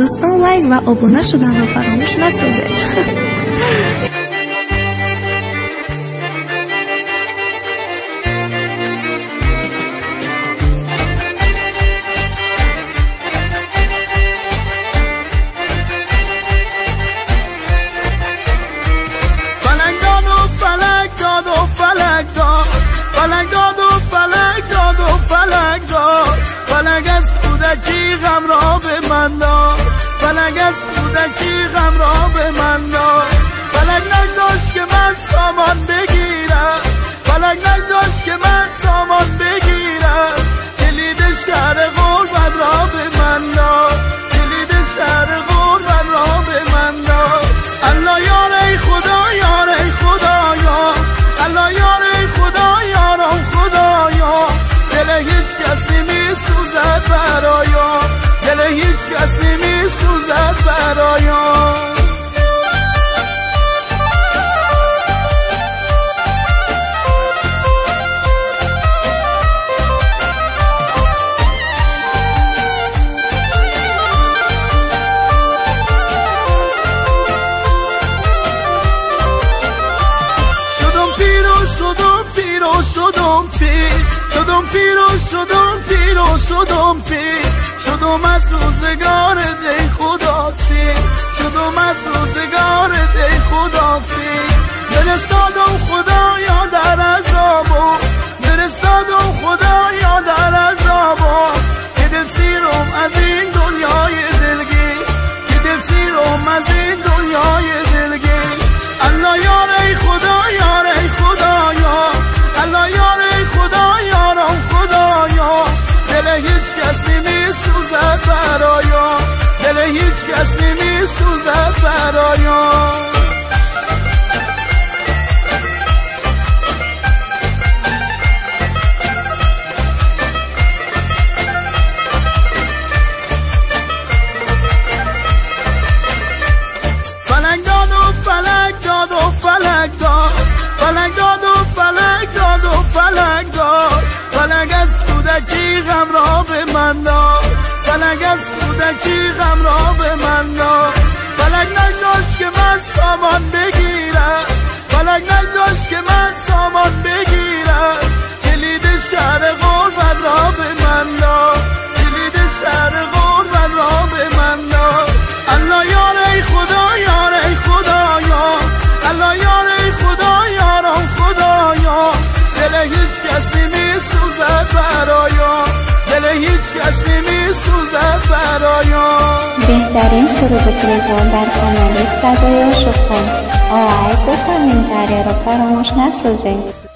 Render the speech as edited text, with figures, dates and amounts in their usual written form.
دوستان لایک و آبونه شدن رو فراموش نسازید. کودکی غم را به من داد، فلک از کودکی غم را به من داد. فلک نگذاشت که من سامان بگیرم، فلک نگذاشت که من سامان بگیرم. کلید شهر غربت را به من داد، کلید شهر غربت را به من داد. الله یار ای خدا یار ای خدایا، الله یار ای خدا یارم خدایا. دل هیچ کس نمی‌سوزد برایا، دل هیچ کس نمی‌سوزد برایا. شدم پیر و شدم پیر و شدم پیر، شدم پیر و شدم پیر و شدم پیر. شدم از روزگار دی خدا سیر، شدم از روزگار دی خدا سیر. فرستادم خدایا در عذابم، فرستادم خدایا در عذابم. که دل سیرم از این دنیای دلگیر، که دل سیرم از این دنیای دلگیر. الله یار ای خدا یار ای خدایا، الله یار ای خدا یارم خدایا. دل هیچ کس نمی‌سوزد برایا، دل هیچ کس نمی‌سوزد برایا. فلک داد و فلک داد و فلک داد، فلک داد و فلک داد و فلک داد. فلک از کودکی غم را به من داد، فلک از کودکی غم را به من داد. فلک نگذاشت که من سامان بگیرم، فلک نگذاشت که من سامان بگیرم. کلید شهر غربت را به من داد، کلید شهر غربت را به من داد. الله یار ای خدا یار ای خدایا، الله یار ای خدا یارم خدایا. دل هیچ کس نمی‌سوزد برایا، دل هیچ کس نمی‌سوزد برایا. بهترین سرود تلفن در کانال صدای شکن. آقای بکنیم دریا رو فراموش نسازید.